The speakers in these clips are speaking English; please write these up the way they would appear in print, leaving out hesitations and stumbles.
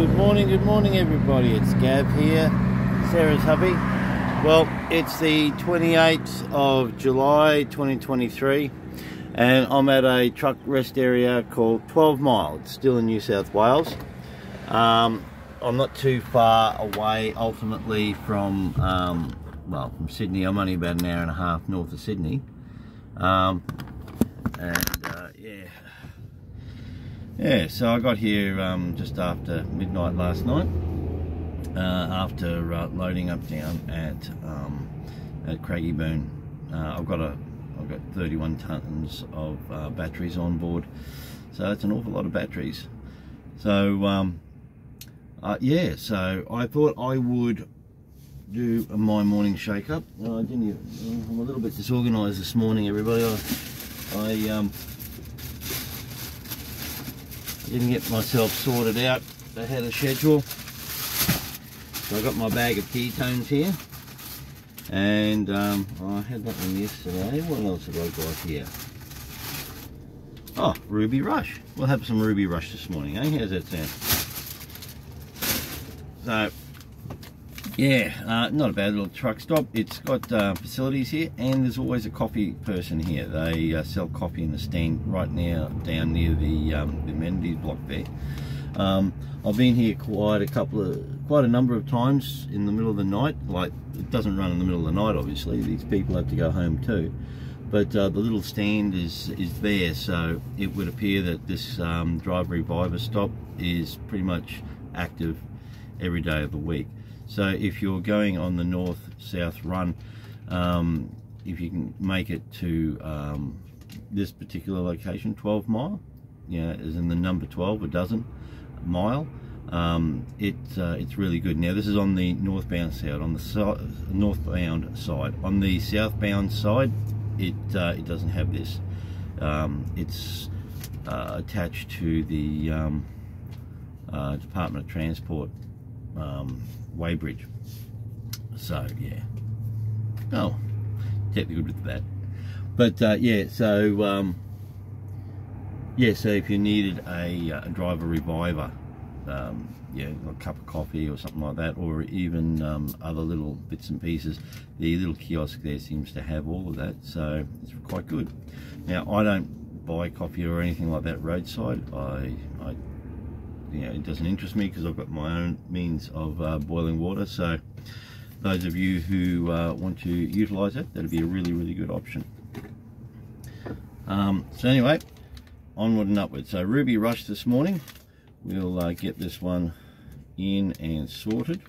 Good morning everybody. It's Gav here, Sarah's hubby. Well, it's the 28th of July 2023 and I'm at a truck rest area called 12 Mile. It's still in New South Wales. I'm not too far away ultimately from, from Sydney. I'm only about an hour and a half north of Sydney. Yeah, so I got here just after midnight last night, after loading up down at Craigieburn. I've got 31 tons of batteries on board, so that's an awful lot of batteries. So yeah, so I thought I would do my morning shake up. I'm a little bit disorganised this morning, everybody. I didn't get myself sorted out ahead of schedule. So I got my bag of ketones here, and I had that one yesterday. What else have I got here? Oh, Ruby Rush. We'll have some Ruby Rush this morning, eh? How's that sound? So yeah, not a bad little truck stop. It's got facilities here, and there's always a coffee person here. They sell coffee in the stand right now down near the amenities block there. I've been here quite a number of times in the middle of the night. Like, it doesn't run in the middle of the night, obviously. These people have to go home too. But the little stand is there, so it would appear that this Drive Reviver stop is pretty much active every day of the week. So if you're going on the north-south run, if you can make it to this particular location, 12 Mile, yeah, as in the number 12, a dozen mile, it's really good. Now this is on the northbound side. On the northbound side. On the southbound side, it doesn't have this. It's attached to the Department of Transport weighbridge. So yeah, oh, technically good with that. But yeah, so yeah, so if you needed a driver reviver, yeah, a cup of coffee or something like that, or even other little bits and pieces, the little kiosk there seems to have all of that, so it's quite good. Now, I don't buy coffee or anything like that roadside. You know, it doesn't interest me because I've got my own means of boiling water. So those of you who want to utilise that, that'd be a really good option. So anyway, onward and upward. So Ruby Rush this morning, we'll get this one in and sorted.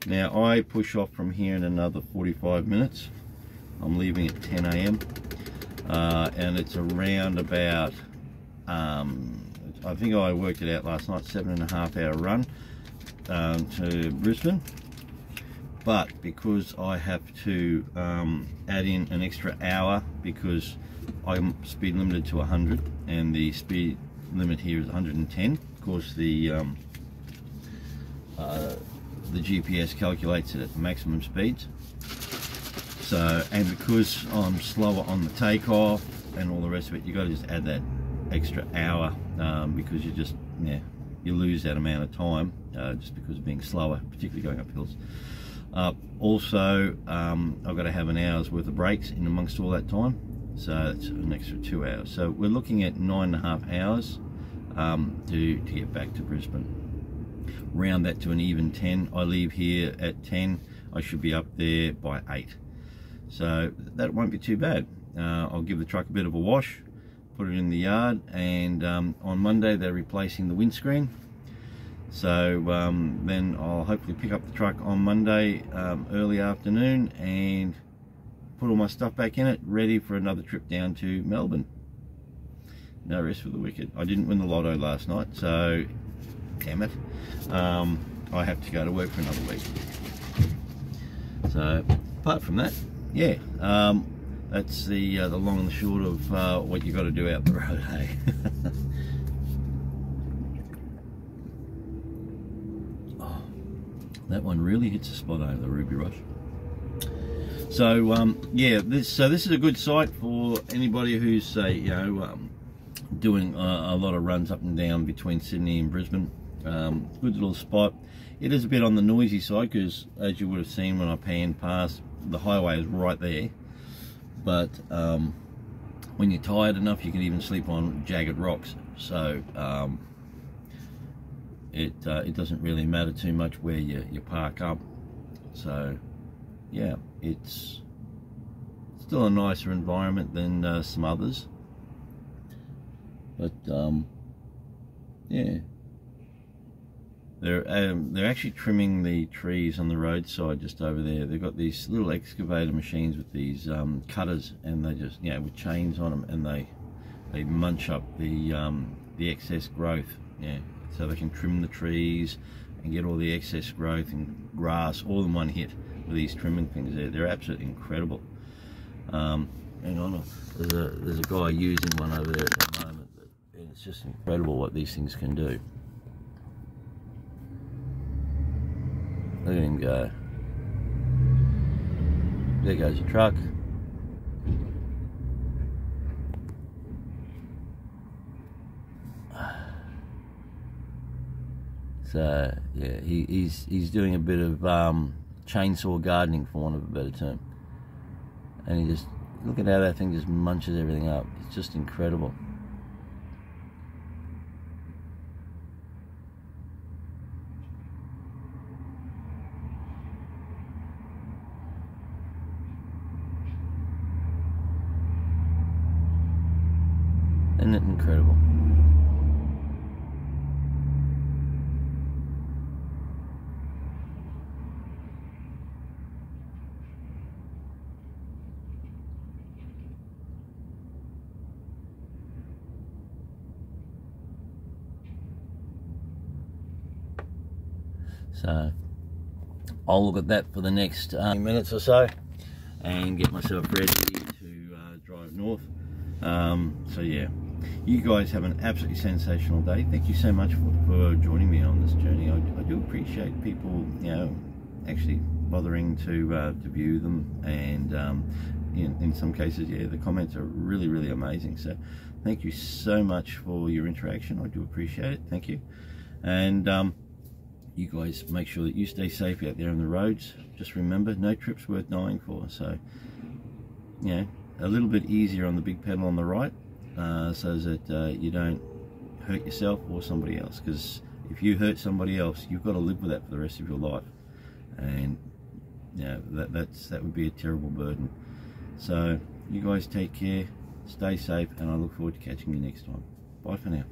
Now I push off from here in another 45 minutes. I'm leaving at 10 AM and it's around about I think I worked it out last night, 7.5 hour run to Brisbane. But because I have to add in an extra hour because I'm speed limited to 100 and the speed limit here is 110. Of course, the GPS calculates it at the maximum speeds. So, and because I'm slower on the takeoff and all the rest of it, you got to just add that extra hour because you lose that amount of time just because of being slower, particularly going up hills. Also, I've got to have an hour's worth of breaks in amongst all that time, so it's an extra 2 hours. So we're looking at 9.5 hours to get back to Brisbane. Round that to an even 10. I leave here at 10. I should be up there by 8. So that won't be too bad. I'll give the truck a bit of a wash, put it in the yard, and on Monday they're replacing the windscreen. So then I'll hopefully pick up the truck on Monday early afternoon and put all my stuff back in it, ready for another trip down to Melbourne. No rest for the wicked. I didn't win the lotto last night, so damn it. I have to go to work for another week. So apart from that, yeah, that's the long and the short of what you got to do out the road, hey. Oh, that one really hits the spot over the Ruby Rush. So yeah, this is a good site for anybody who's doing a lot of runs up and down between Sydney and Brisbane. Good little spot. It is a bit on the noisy side because, as you would have seen when I panned past, the highway is right there. But when you're tired enough, you can even sleep on jagged rocks. So it doesn't really matter too much where you park up. So yeah, it's still a nicer environment than some others. But yeah, they're actually trimming the trees on the roadside just over there. They've got these little excavator machines with these cutters, and they just, you know, with chains on them, and they munch up the excess growth. Yeah, so they can trim the trees and get all the excess growth and grass all in one hit with these trimming things. They're absolutely incredible. Hang on, there's a guy using one over there at the moment, and it's just incredible what these things can do. Look at him go. There goes your truck. So yeah, he's doing a bit of chainsaw gardening, for want of a better term. And he just, look at how that thing just munches everything up. It's just incredible. Isn't it incredible? So I'll look at that for the next minutes or so and get myself ready to drive north. So yeah, you guys have an absolutely sensational day. Thank you so much for joining me on this journey. I do appreciate people, you know, actually bothering to view them, and in some cases, yeah, the comments are really amazing. So thank you so much for your interaction. I do appreciate it. Thank you. And you guys make sure that you stay safe out there on the roads. Just remember, no trip's worth dying for. So, you know, a little bit easier on the big pedal on the right, so that you don't hurt yourself or somebody else. Because if you hurt somebody else, you've got to live with that for the rest of your life, and you know, that would be a terrible burden. So you guys take care, stay safe, and I look forward to catching you next time. Bye for now.